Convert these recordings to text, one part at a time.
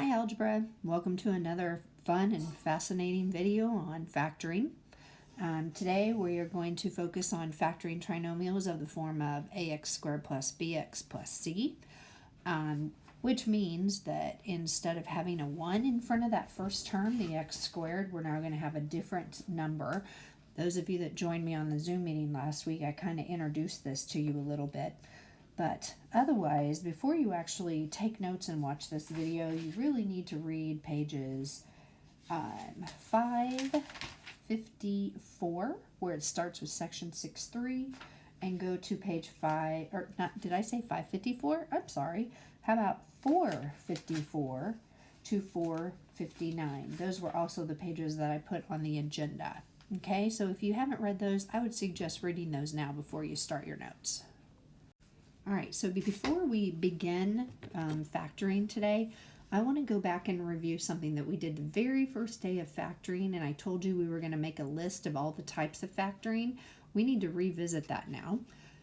Hi Algebra, welcome to another fun and fascinating video on factoring. Today we are going to focus on factoring trinomials of the form of ax squared plus bx plus c, which means that instead of having a 1 in front of that first term, the x squared, we're now going to have a different number. Those of you that joined me on the Zoom meeting last week, I kind of introduced this to you a little bit. But otherwise, before you actually take notes and watch this video, you really need to read pages 554, where it starts with section 6.3, and go to page 5, or not, did I say 554? I'm sorry. How about 454 to 459? Those were also the pages that I put on the agenda. Okay, so if you haven't read those, I would suggest reading those now before you start your notes. All right, so before we begin factoring today, I want to go back and review something that we did the very first day of factoring, and I told you we were going to make a list of all the types of factoring. We need to revisit that now.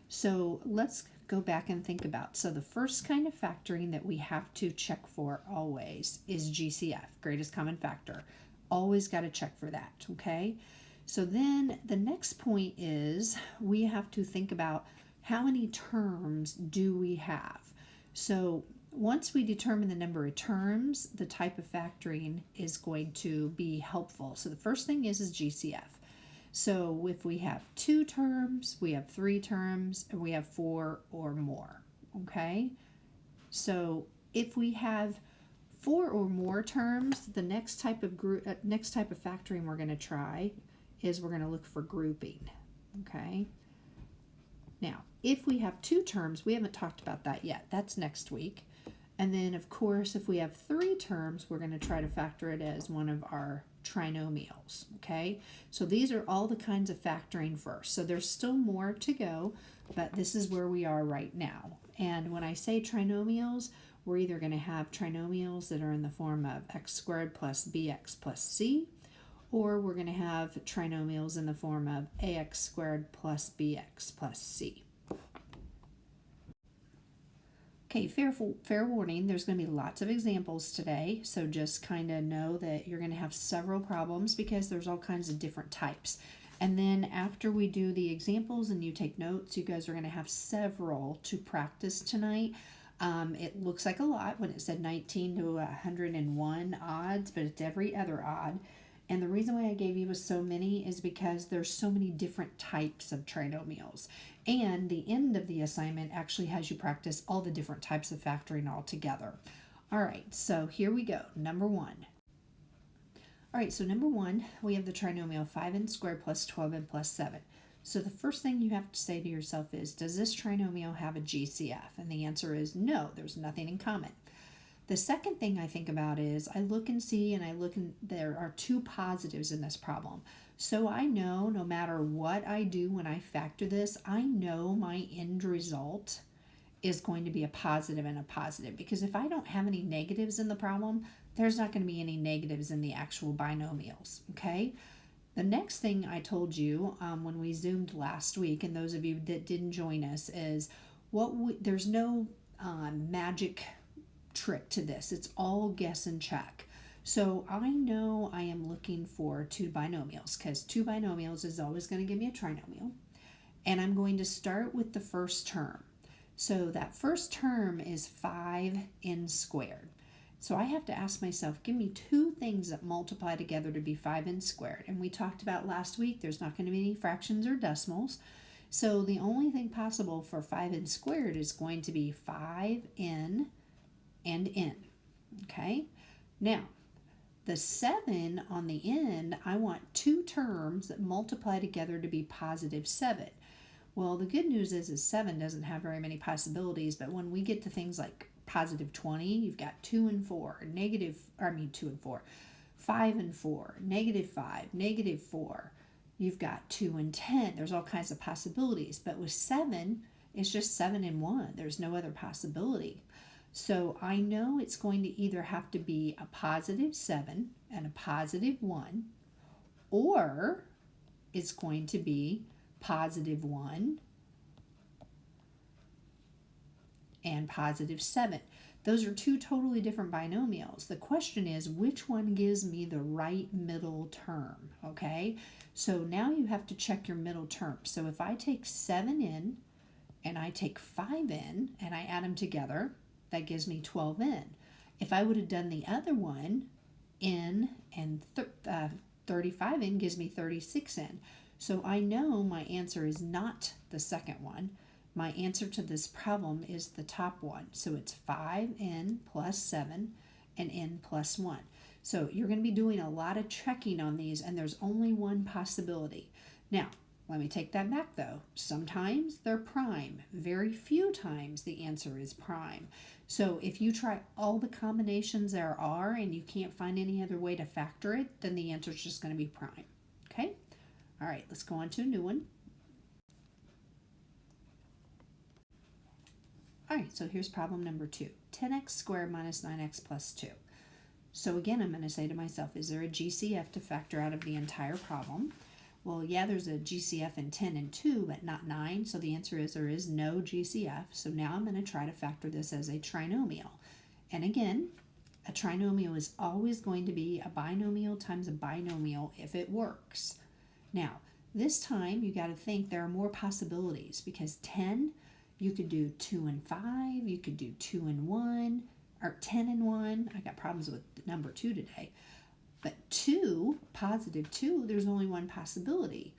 So let's go back and think about. So the first kind of factoring that we have to check for always is GCF, greatest common factor. Always got to check for that, okay? So then the next point is we have to think about how many terms do we have? So once we determine the number of terms, the type of factoring is going to be helpful. So the first thing is GCF. So if we have 2 terms, we have 3 terms, and we have 4 or more, okay? So if we have 4 or more terms, the next type of factoring we're going to try is we're going to look for grouping, okay? Now, if we have 2 terms, we haven't talked about that yet. That's next week. And then, of course, if we have 3 terms, we're going to try to factor it as one of our trinomials, okay? So these are all the kinds of factoring first. So there's still more to go, but this is where we are right now. And when I say trinomials, we're either going to have trinomials that are in the form of x squared plus bx plus c, or we're going to have trinomials in the form of ax squared plus bx plus c. Okay, fair warning, there's going to be lots of examples today, so just kind of know that you're going to have several problems because there's all kinds of different types. And then after we do the examples and you take notes, you guys are going to have several to practice tonight. It looks like a lot when it said 19 to 101 odds, but it's every other odd. And the reason why I gave you so many is because there's so many different types of trinomials. And the end of the assignment actually has you practice all the different types of factoring all together. All right, so here we go. Number 1. All right, so number 1, we have the trinomial 5n squared plus 12n plus 7. So the first thing you have to say to yourself is, does this trinomial have a GCF? And the answer is no, there's nothing in common. The second thing I think about is I look and see, and there are 2 positives in this problem. So I know no matter what I do when I factor this, I know my end result is going to be a positive and a positive, because if I don't have any negatives in the problem, there's not going to be any negatives in the actual binomials, okay? The next thing I told you when we Zoomed last week, and those of you that didn't join us, is there's no magic trick to this. It's all guess and check. So I know I am looking for 2 binomials, because 2 binomials is always going to give me a trinomial. And I'm going to start with the first term. So that first term is 5n squared. So I have to ask myself, give me 2 things that multiply together to be 5n squared. And we talked about last week, there's not going to be any fractions or decimals. So the only thing possible for 5n squared is going to be 5n and n, okay? Now, the 7 on the end, I want 2 terms that multiply together to be positive 7. Well, the good news is 7 doesn't have very many possibilities, but when we get to things like positive 20, you've got 2 and 4, 2 and 4, 5 and 4, negative 5, negative 4. You've got 2 and 10. There's all kinds of possibilities, but with 7, it's just 7 and 1. There's no other possibility. So I know it's going to either have to be a positive 7 and a positive 1, or it's going to be positive 1 and positive 7. Those are two totally different binomials. The question is, which one gives me the right middle term, okay? So now you have to check your middle term. So if I take 7n and I take 5n and I add them together, that gives me 12n. If I would have done the other one, n and 35n gives me 36n. So I know my answer is not the second one. My answer to this problem is the top one. So it's 5n plus 7 and n plus 1. So you're going to be doing a lot of checking on these, and there's only one possibility. Now, let me take that back though. Sometimes they're prime. Very few times the answer is prime. So if you try all the combinations there are and you can't find any other way to factor it, then the answer is just going to be prime. Okay? All right, let's go on to a new one. All right, so here's problem number 2. 10x squared minus 9x plus 2. So again, I'm going to say to myself, is there a GCF to factor out of the entire problem? Well, yeah, there's a GCF in 10 and 2, but not 9. So the answer is there is no GCF. So now I'm going to try to factor this as a trinomial. And again, a trinomial is always going to be a binomial times a binomial if it works. Now, this time you got to think there are more possibilities, because 10, you could do 2 and 5, you could do 2 and 1, or 10 and 1. I got problems with number 2 today. But 2, positive 2, there's only one possibility.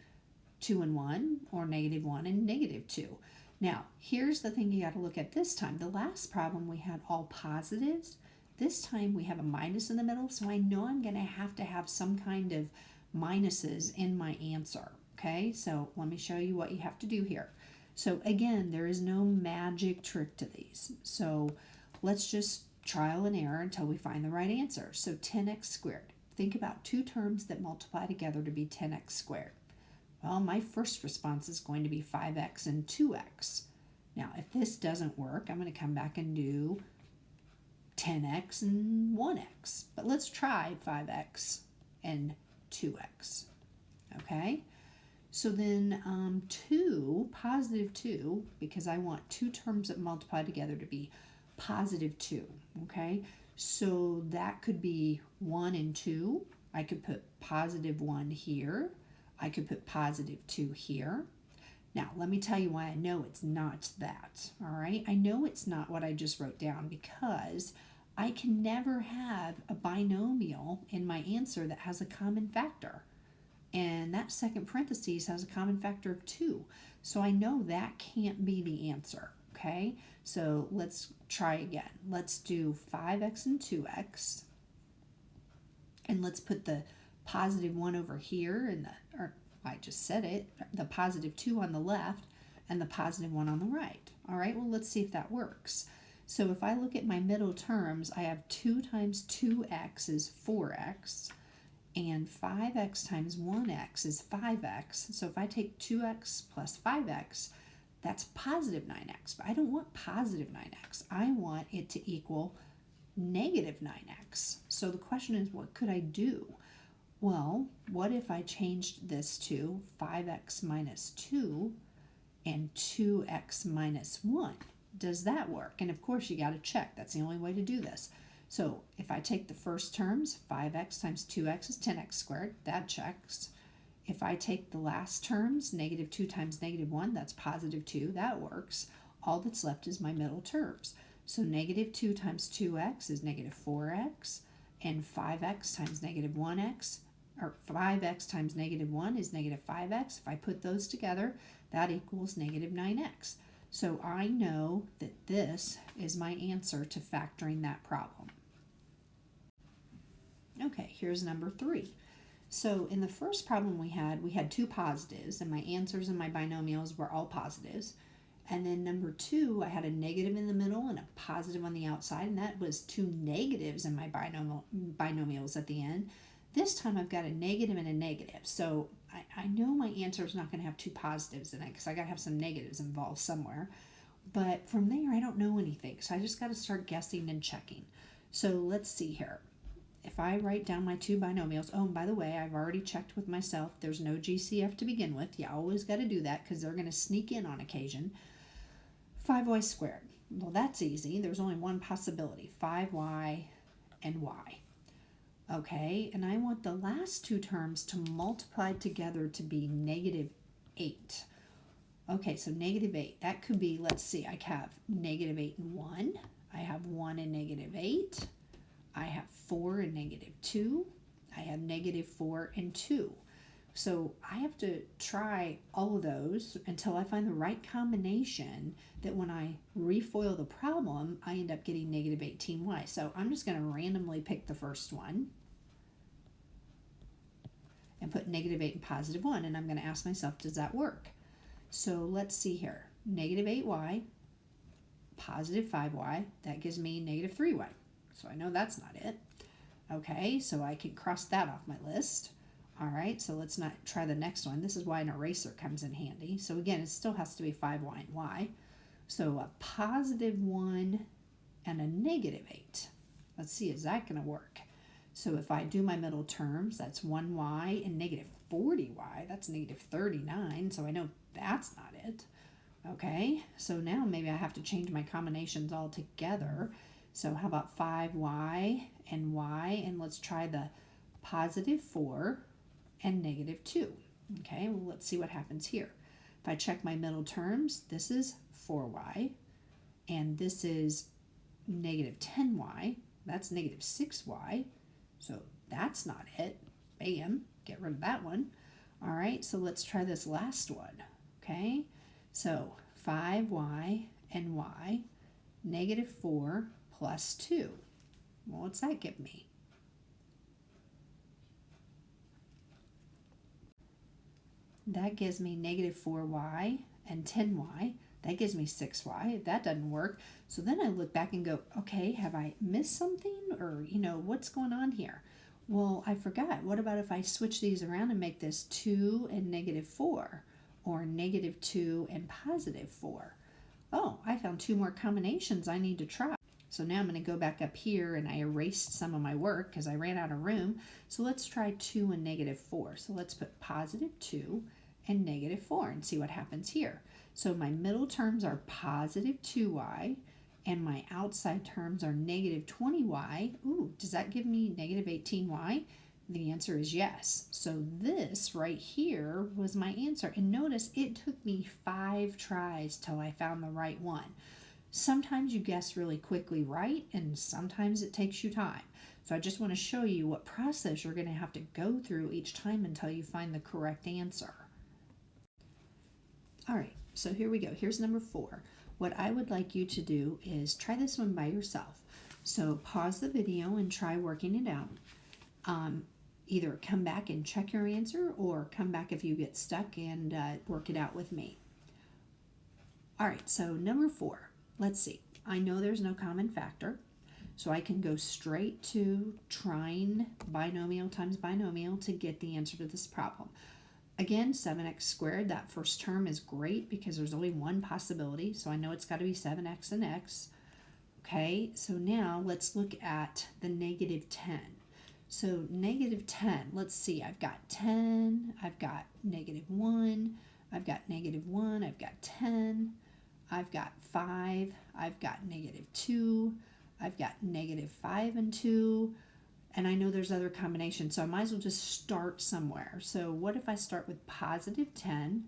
2 and 1, or negative 1 and negative 2. Now, here's the thing you got to look at this time. The last problem we had all positives. This time we have a minus in the middle, so I know I'm going to have some kind of minuses in my answer. Okay, so let me show you what you have to do here. So again, there is no magic trick to these. So let's just trial and error until we find the right answer. So 10x squared. Think about two terms that multiply together to be 10x squared. Well, my first response is going to be 5x and 2x. Now, if this doesn't work, I'm going to come back and do 10x and 1x. But let's try 5x and 2x. Okay? So then 2, positive 2, because I want two terms that multiply together to be positive 2. Okay? So that could be 1 and 2. I could put positive 1 here. I could put positive 2 here. Now, let me tell you why I know it's not that. All right? I know it's not what I just wrote down, because I can never have a binomial in my answer that has a common factor. And that second parentheses has a common factor of 2. So I know that can't be the answer. Okay? So let's try again. Let's do 5x and 2x. And let's put the positive 1 over here, and I just said it, the positive 2 on the left and the positive 1 on the right. All right, well, let's see if that works. So if I look at my middle terms, I have 2 times 2x is 4x, and 5x times 1x is 5x. So if I take 2x plus 5x, that's positive 9x. But I don't want positive 9x. I want it to equal negative 9x. So the question is, what could I do? Well, what if I changed this to 5x minus 2 and 2x minus 1? Does that work? And of course, you got to check. That's the only way to do this. So if I take the first terms, 5x times 2x is 10x squared. That checks. If I take the last terms, negative 2 times negative 1, that's positive 2. That works. All that's left is my middle terms. So negative 2 times 2x is negative 4x, and 5x times negative 1x, or 5x times negative 1 is negative 5x. If I put those together, that equals negative 9x. So I know that this is my answer to factoring that problem. Okay, here's number 3. So in the first problem we had two positives, and my answers and my binomials were all positives. And then number 2, I had a negative in the middle and a positive on the outside, and that was 2 negatives in my binomials at the end. This time I've got a negative and a negative. So I know my answer is not going to have 2 positives in it, because I got to have some negatives involved somewhere. But from there, I don't know anything. So I just got to start guessing and checking. So let's see here. If I write down my 2 binomials, oh, and by the way, I've already checked with myself. There's no GCF to begin with. You always got to do that, because they're going to sneak in on occasion. 5y squared. Well, that's easy. There's only one possibility, 5y and y. Okay, and I want the last two terms to multiply together to be negative 8. Okay, so negative 8, that could be, let's see, I have negative 8 and 1. I have 1 and negative 8. I have 4 and negative 2. I have negative 4 and 2. So I have to try all of those until I find the right combination that when I refoil the problem, I end up getting negative 18y. So I'm just going to randomly pick the first one and put negative 8 and positive 1. And I'm going to ask myself, does that work? So let's see here. Negative 8y, positive 5y, that gives me negative 3y. So I know that's not it. Okay, so I can cross that off my list. All right, so let's not try the next one. This is why an eraser comes in handy. So again, it still has to be 5y and y. So a positive 1 and a negative 8. Let's see, is that going to work? So if I do my middle terms, that's 1y and negative 40y. That's negative 39, so I know that's not it. Okay, so now maybe I have to change my combinations all together. So how about 5y and y, and let's try the positive 4 and negative 2. Okay, well, let's see what happens here. If I check my middle terms, this is 4y, and this is negative 10y. That's negative 6y, so that's not it. Bam, get rid of that one. All right, so let's try this last one. Okay, so 5y and y, negative 4 plus 2. Well, what's that give me? That gives me negative 4y and 10y. That gives me 6y. That doesn't work. So then I look back and go, okay, have I missed something? Or, what's going on here? Well, I forgot. What about if I switch these around and make this 2 and negative 4? Or negative 2 and positive 4? Oh, I found 2 more combinations I need to try. So now I'm going to go back up here, and I erased some of my work because I ran out of room. So let's try 2 and negative 4. So let's put positive 2 and negative 4 and see what happens here. So my middle terms are positive 2y, and my outside terms are negative 20y. Ooh, does that give me negative 18y? The answer is yes. So this right here was my answer. And notice it took me 5 tries till I found the right one. Sometimes you guess really quickly right, and sometimes it takes you time. So I just want to show you what process you're going to have to go through each time until you find the correct answer. All right, so here we go. Here's number 4. What I would like you to do is try this one by yourself. So pause the video and try working it out. Either come back and check your answer, or come back if you get stuck and work it out with me. All right, so number 4. Let's see. I know there's no common factor, so I can go straight to trying binomial times binomial to get the answer to this problem. Again, 7x squared, that first term is great because there's only one possibility, so I know it's got to be 7x and x. Okay, so now let's look at the negative 10. So negative 10, let's see, I've got 10, I've got negative 1, I've got negative 1, I've got 10, I've got 5, I've got negative 2, I've got negative 5 and 2, and I know there's other combinations, so I might as well just start somewhere. So what if I start with positive 10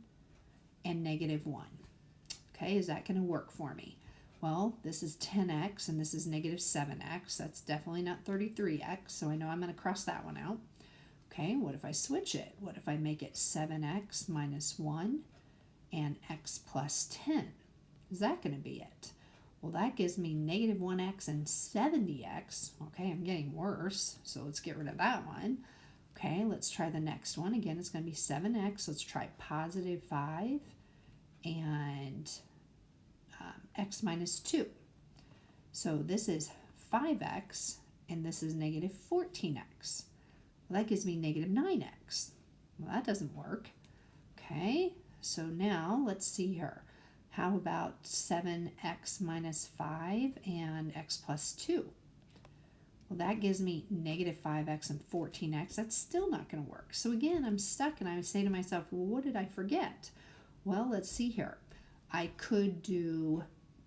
and negative 1? Okay, is that going to work for me? Well, this is 10x and this is negative 7x. That's definitely not 33x, so I know I'm going to cross that one out. Okay, what if I switch it? What if I make it 7x minus 1 and x plus 10? Is that going to be it? Well, that gives me negative 1x and 70x. Okay, I'm getting worse, so let's get rid of that one. Okay, let's try the next one. Again, it's going to be 7x. Let's try positive 5 and x minus 2. So this is 5x, and this is negative 14x. Well, that gives me negative 9x. Well, that doesn't work. Okay, so now let's see here. How about 7x minus 5 and x plus 2? Well, that gives me negative 5x and 14x. That's still not going to work. So again, I'm stuck, and I say to myself, well, what did I forget? Well, let's see here. I could do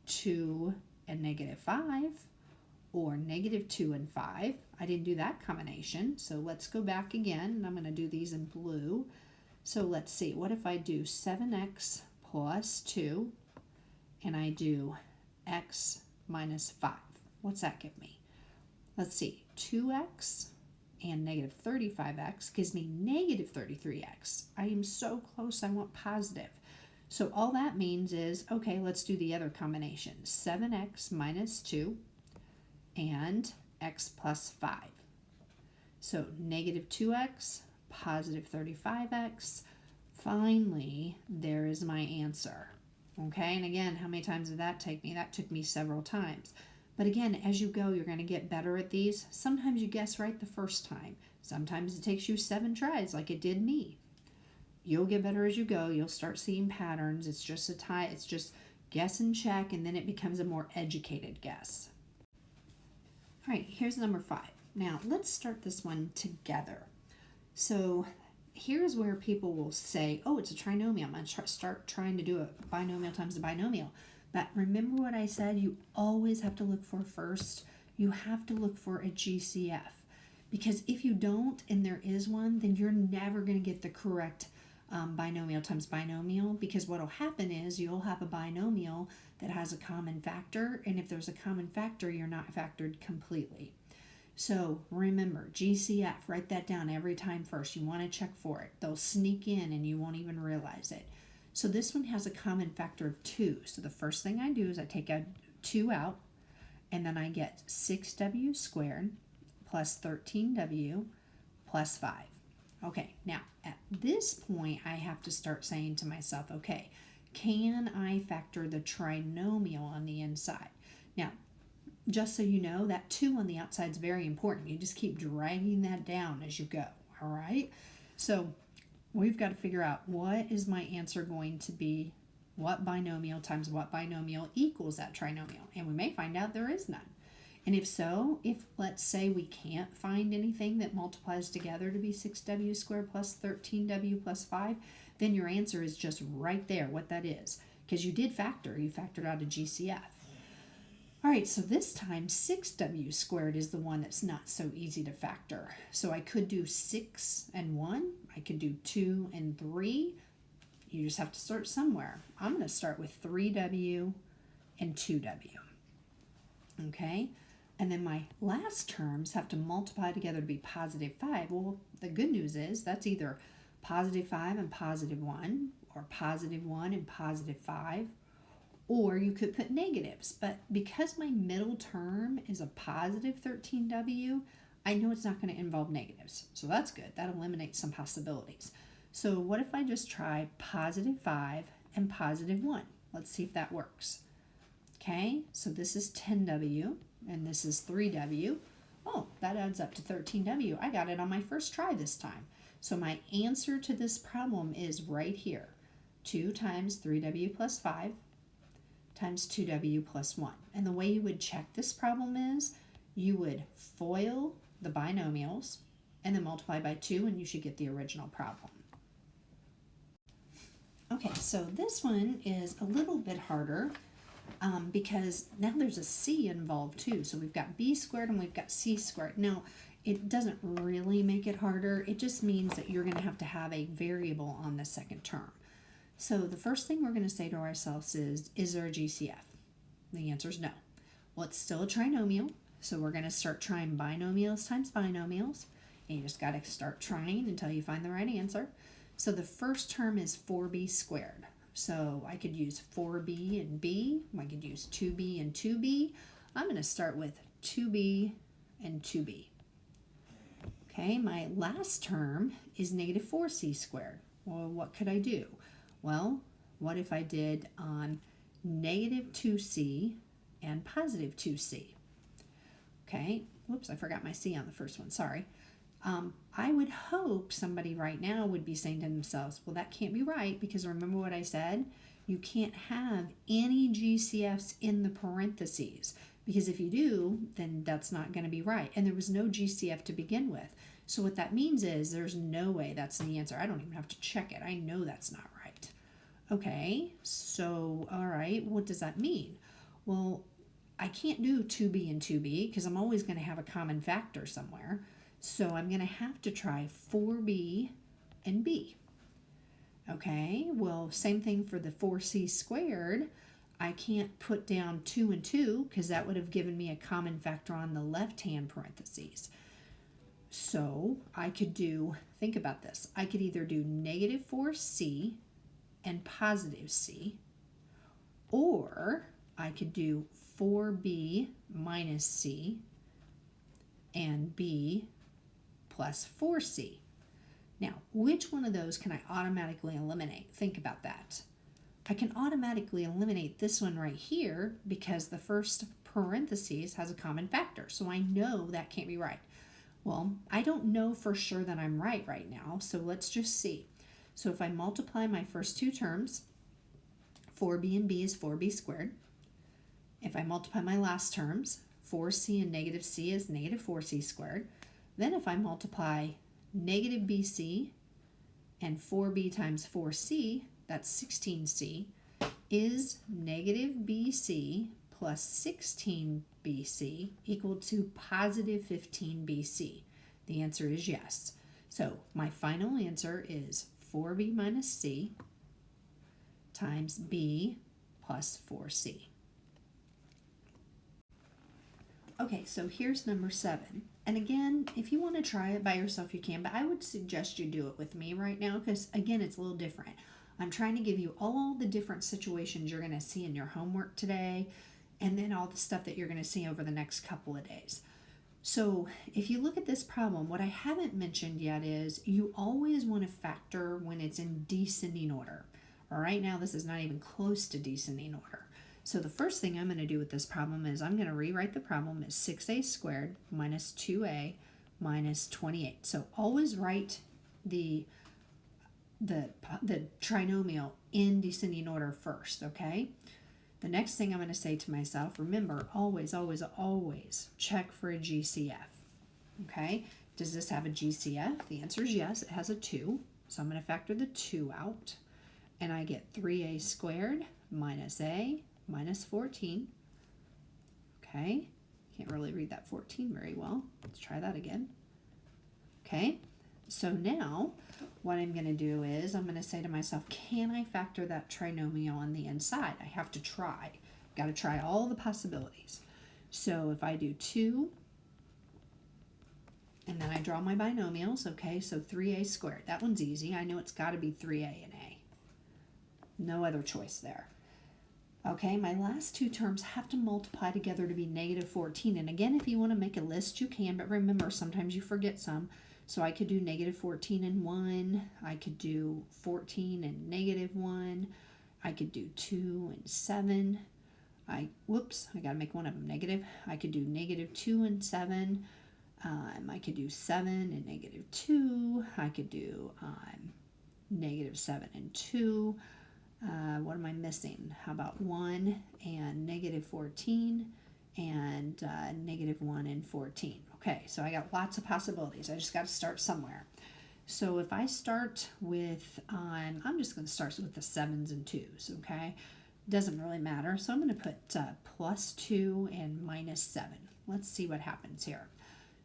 2 and negative 5, or negative 2 and 5. I didn't do that combination, so let's go back again, and I'm going to do these in blue. So let's see, what if I do 7x plus 2, and I do x minus 5? What's that give me? Let's see, 2x and negative 35x gives me negative 33x. I am so close, I want positive. So all that means is, okay, let's do the other combination. 7x minus 2 and x plus 5. So negative 2x, positive 35x. Finally, there is my answer. Okay, and again, how many times did that take me? That took me several times. But again, as you go, you're going to get better at these. Sometimes you guess right the first time. Sometimes it takes you 7 tries like it did me. You'll get better as you go. You'll start seeing patterns. It's just it's just guess and check, and then it becomes a more educated guess. All right, here's number 5. Now, let's start this one together. So here's where people will say, oh, it's a trinomial. I'm going to start trying to do a binomial times a binomial. But remember what I said, you always have to look for first, you have to look for a GCF. Because if you don't, and there is one, then you're never going to get the correct binomial times binomial, because what will happen is you'll have a binomial that has a common factor, and if there's a common factor, you're not factored completely. So remember, GCF, write that down every time first. You want to check for it. They'll sneak in and you won't even realize it. So this one has a common factor of 2. So the first thing I do is I take a 2 out, and then I get 6w squared plus 13w plus 5. Okay, now at this point I have to start saying to myself, okay, can I factor the trinomial on the inside? Now, just so you know, that 2 on the outside is very important. You just keep dragging that down as you go, all right? So we've got to figure out, what is my answer going to be? What binomial times what binomial equals that trinomial? And we may find out there is none. And if so, if let's say we can't find anything that multiplies together to be 6w squared plus 13w plus 5, then your answer is just right there, what that is. Because you did factor. You factored out a GCF. All right, so this time 6w squared is the one that's not so easy to factor. So I could do 6 and 1. I could do 2 and 3. You just have to start somewhere. I'm going to start with 3w and 2w. Okay, and then my last terms have to multiply together to be positive 5. Well, the good news is that's either positive 5 and positive 1, or positive 1 and positive 5. Or you could put negatives, but because my middle term is a positive 13w, I know it's not going to involve negatives. So that's good. That eliminates some possibilities. So what if I just try positive 5 and positive 1? Let's see if that works. Okay, so this is 10w, and this is 3w. Oh, that adds up to 13w. I got it on my first try this time. So my answer to this problem is right here. 2 times 3w plus 5 times 2w plus 1. And the way you would check this problem is you would FOIL the binomials and then multiply by 2, and you should get the original problem. Okay, so this one is a little bit harder because now there's a c involved too. So we've got b squared and we've got c squared. Now, it doesn't really make it harder. It just means that you're going to have a variable on the second term. So the first thing we're going to say to ourselves is there a GCF? The answer is no. Well, it's still a trinomial, so we're going to start trying binomials times binomials, and you just got to start trying until you find the right answer. So the first term is 4b squared. So I could use 4b and b. I could use 2b and 2b. I'm going to start with 2b and 2b. Okay, my last term is negative 4c squared. Well, what could I do? Well, what if I did negative 2c and positive 2c? Okay, whoops, I forgot my c on the first one, sorry. I would hope somebody right now would be saying to themselves, well, that can't be right, because remember what I said? You can't have any GCFs in the parentheses, because if you do, then that's not going to be right. And there was no GCF to begin with. So what that means is there's no way that's the answer. I don't even have to check it. I know that's not right. Okay, so, all right, what does that mean? Well, I can't do 2b and 2b because I'm always going to have a common factor somewhere. So I'm going to have to try 4b and b. Okay, well, same thing for the 4c squared. I can't put down 2 and 2 because that would have given me a common factor on the left-hand parentheses. So I could do, think about this, I could either do negative 4c and positive c, or I could do 4b minus c and b plus 4c. Now, which one of those can I automatically eliminate? Think about that. I can automatically eliminate this one right here because the first parentheses has a common factor, so I know that can't be right. Well, I don't know for sure that I'm right now, so let's just see. So if I multiply my first two terms, 4b and b is 4b squared. If I multiply my last terms, 4c and negative c is negative 4c squared. Then if I multiply negative bc and 4b times 4c, that's 16c, is negative bc plus 16bc equal to positive 15bc? The answer is yes. So my final answer is 4b minus c times b plus 4c. Okay, so here's number 7. And again, if you want to try it by yourself, you can, but I would suggest you do it with me right now because, again, it's a little different. I'm trying to give you all the different situations you're going to see in your homework today, and then all the stuff that you're going to see over the next couple of days. So if you look at this problem, what I haven't mentioned yet is you always want to factor when it's in descending order. Right now, this is not even close to descending order. So the first thing I'm going to do with this problem is I'm going to rewrite the problem as 6a squared minus 2a minus 28. So always write the trinomial in descending order first, okay? The next thing I'm going to say to myself, remember, always, always, always check for a GCF, okay? Does this have a GCF? The answer is yes, it has a 2. So I'm going to factor the 2 out, and I get 3a squared minus a minus 14. Okay, can't really read that 14 very well. Let's try that again. Okay, so now what I'm going to do is I'm going to say to myself, can I factor that trinomial on the inside? I have to try. Got to try all the possibilities. So if I do 2, and then I draw my binomials, okay, so 3a squared. That one's easy. I know it's got to be 3a and a. No other choice there. Okay, my last two terms have to multiply together to be negative 14. And again, if you want to make a list, you can, but remember, sometimes you forget some. So I could do negative 14 and 1. I could do 14 and negative 1. I could do 2 and 7. I got to make one of them negative. I could do negative 2 and 7. I could do 7 and negative 2. I could do negative 7 and 2. What am I missing? How about 1 and negative 14 and negative 1 and 14? Okay, so I got lots of possibilities. I just got to start somewhere. So if I start with, I'm just going to start with the 7s and 2s, okay? Doesn't really matter. So I'm going to put plus 2 and minus 7. Let's see what happens here.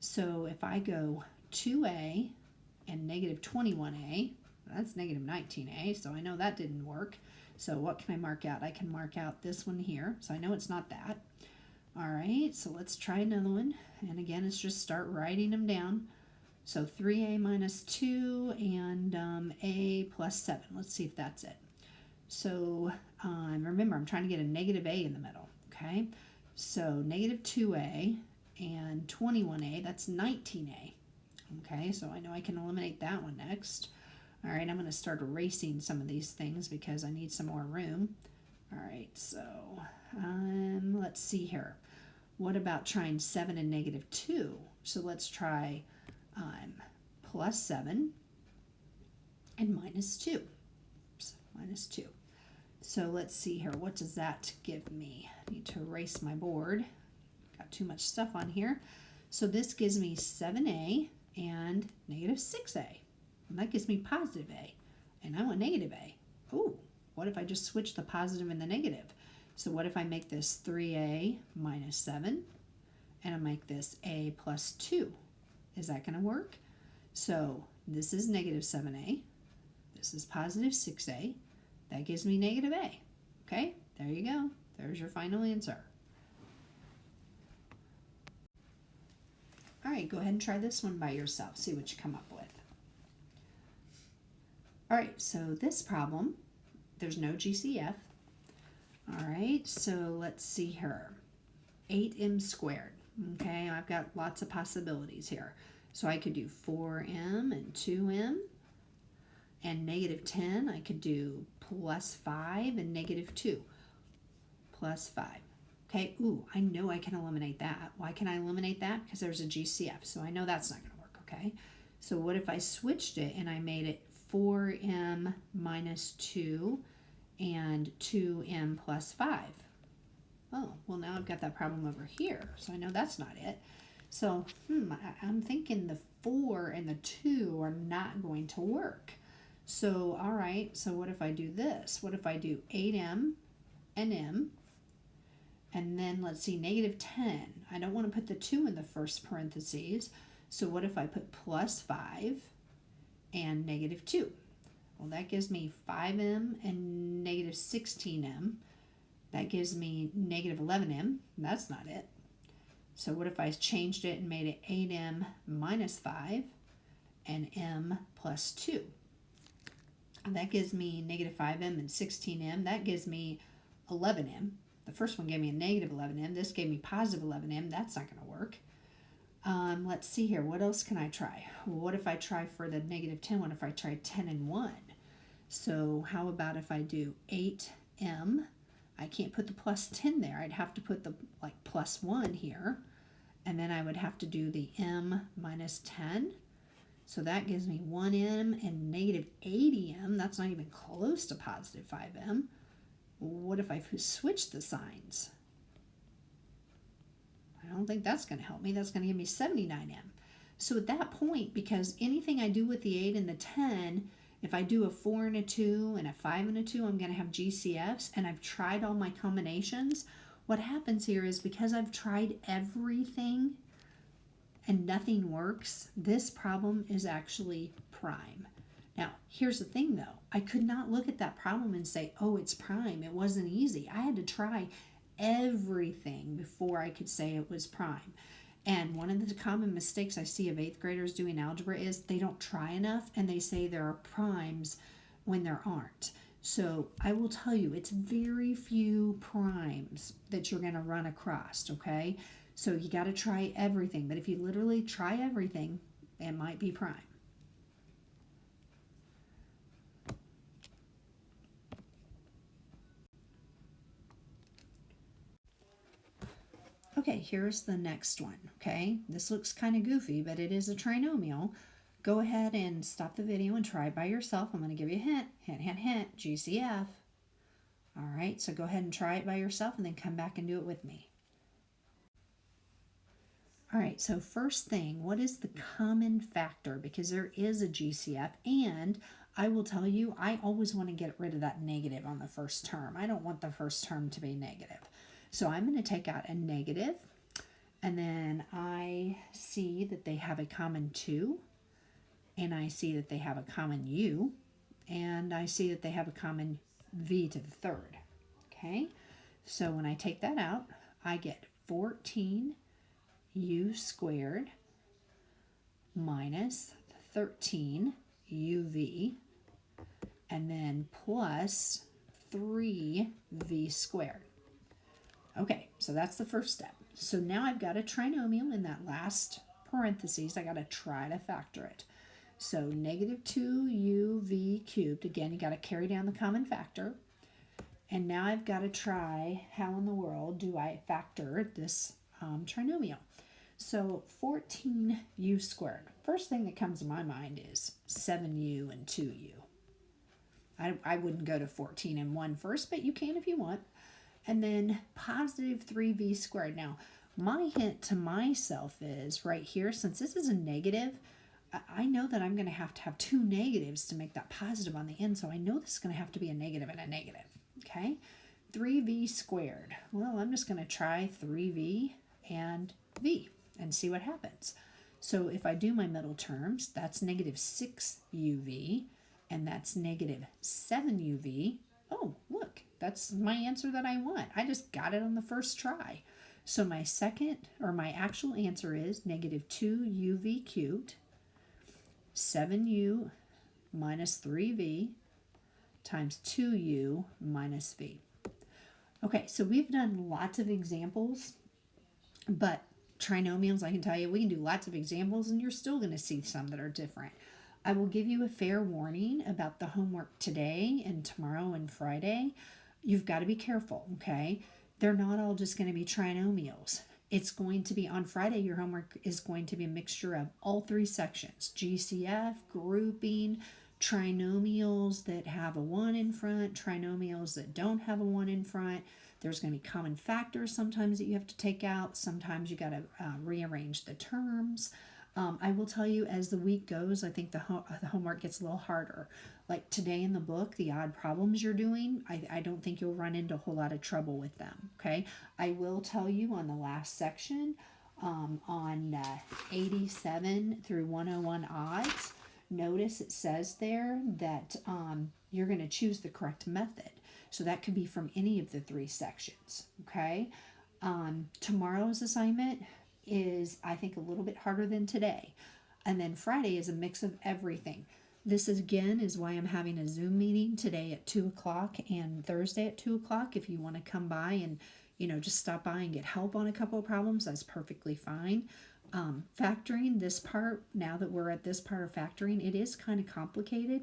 So if I go 2a and negative 21a, that's negative 19a, so I know that didn't work. So what can I mark out? I can mark out this one here, so I know it's not that. All right, so let's try another one. And again, it's just start writing them down. So 3a minus 2 and a plus 7. Let's see if that's it. So remember, I'm trying to get a negative a in the middle, okay? So negative 2a and 21a, that's 19a. Okay, so I know I can eliminate that one next. All right, I'm going to start erasing some of these things because I need some more room. All right, so let's see here. What about trying 7 and negative 2? So let's try plus 7 and minus 2. Oops, minus 2. So let's see here. What does that give me? I need to erase my board. Got too much stuff on here. So this gives me 7a and negative 6a. And that gives me positive a. And I want negative a. Ooh, what if I just switch the positive and the negative? So what if I make this 3a minus 7, and I make this a plus 2? Is that going to work? So this is negative 7a. This is positive 6a. That gives me negative a. Okay, there you go. There's your final answer. All right, go ahead and try this one by yourself. See what you come up with. All right, so this problem, there's no GCF. All right, so let's see here. 8m squared. Okay, I've got lots of possibilities here. So I could do 4m and 2m. And negative 10, I could do plus 5 and negative 2. Plus 5. Okay, ooh, I know I can eliminate that. Why can I eliminate that? Because there's a GCF, so I know that's not going to work, okay? So what if I switched it and I made it 4m minus 2 and 2m plus 5? Oh, well now I've got that problem over here, so I know that's not it. So, I'm thinking the 4 and the 2 are not going to work. So, all right, so what if I do this? What if I do 8m and m, and then let's see, negative 10. I don't want to put the 2 in the first parentheses, so what if I put plus 5 and negative 2? Well, that gives me 5m and negative 16m. That gives me negative 11m. That's not it. So what if I changed it and made it 8m minus 5 and m plus 2? And that gives me negative 5m and 16m. That gives me 11m. The first one gave me a negative 11m. This gave me positive 11m. That's not going to work. Let's see here. What else can I try? Well, what if I try for the negative 10? What if I try 10 and 1? So how about if I do 8m? I can't put the plus 10 there. I'd have to put the plus 1 here. And then I would have to do the m minus 10. So that gives me 1m and negative 80m. That's not even close to positive 5m. What if I switch the signs? I don't think that's going to help me. That's going to give me 79m. So at that point, because anything I do with the 8 and the 10, if I do a 4 and a 2 and a 5 and a 2, I'm going to have GCFs, and I've tried all my combinations. What happens here is because I've tried everything and nothing works, this problem is actually prime. Now, here's the thing though. I could not look at that problem and say, oh, it's prime. It wasn't easy. I had to try everything before I could say it was prime. And one of the common mistakes I see of 8th graders doing algebra is they don't try enough and they say there are primes when there aren't. So I will tell you, it's very few primes that you're going to run across, okay? So you got to try everything. But if you literally try everything, it might be prime. Okay, here's the next one, okay? This looks kind of goofy, but it is a trinomial. Go ahead and stop the video and try it by yourself. I'm going to give you a hint. Hint, hint, hint. GCF. All right, so go ahead and try it by yourself and then come back and do it with me. All right, so first thing, what is the common factor? Because there is a GCF, and I will tell you, I always want to get rid of that negative on the first term. I don't want the first term to be negative. So I'm going to take out a negative, and then I see that they have a common 2, and I see that they have a common u, and I see that they have a common v to the third. Okay, so when I take that out, I get 14 u squared minus 13 uv, and then plus 3v squared. Okay, so that's the first step. So now I've got a trinomial in that last parentheses. I got to try to factor it. So negative 2uv cubed. Again, you got to carry down the common factor. And now I've got to try how in the world do I factor this trinomial. So 14u squared. First thing that comes to my mind is 7u and 2u. I wouldn't go to 14 and 1 first, but you can if you want. And then positive 3v squared. Now, my hint to myself is right here, since this is a negative, I know that I'm going to have two negatives to make that positive on the end, so I know this is going to have to be a negative and a negative, okay? 3v squared. Well, I'm just going to try 3v and v and see what happens. So if I do my middle terms, that's negative 6uv, and that's negative 7uv. Oh, look, that's my answer that I want. I just got it on the first try. So my actual answer is negative 2uv cubed, 7u minus 3v times 2u minus v. Okay, so we've done lots of examples, but trinomials, I can tell you, we can do lots of examples and you're still going to see some that are different. I will give you a fair warning about the homework today and tomorrow and Friday. You've got to be careful, okay? They're not all just going to be trinomials. It's going to be, on Friday, your homework is going to be a mixture of all three sections: GCF, grouping, trinomials that have a 1 in front, trinomials that don't have a 1 in front. There's going to be common factors sometimes that you have to take out. Sometimes you got to rearrange the terms. I will tell you, as the week goes, I think the homework gets a little harder. Like today in the book, the odd problems you're doing, I don't think you'll run into a whole lot of trouble with them, okay? I will tell you on the last section, on 87 through 101 odds, notice it says there that you're going to choose the correct method. So that could be from any of the three sections, okay? Tomorrow's assignment is, I think, a little bit harder than today. And then Friday is a mix of everything. This is, again, is why I'm having a Zoom meeting today at 2 o'clock and Thursday at 2 o'clock. If you want to come by and, just stop by and get help on a couple of problems, that's perfectly fine. Factoring, this part, now that we're at this part of factoring, it is kind of complicated.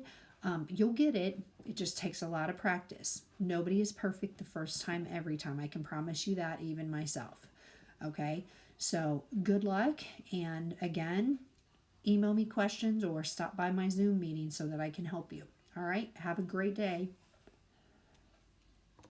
You'll get it. It just takes a lot of practice. Nobody is perfect the first time, every time. I can promise you that, even myself. Okay? So good luck. And again, email me questions or stop by my Zoom meeting so that I can help you. All right? Have a great day.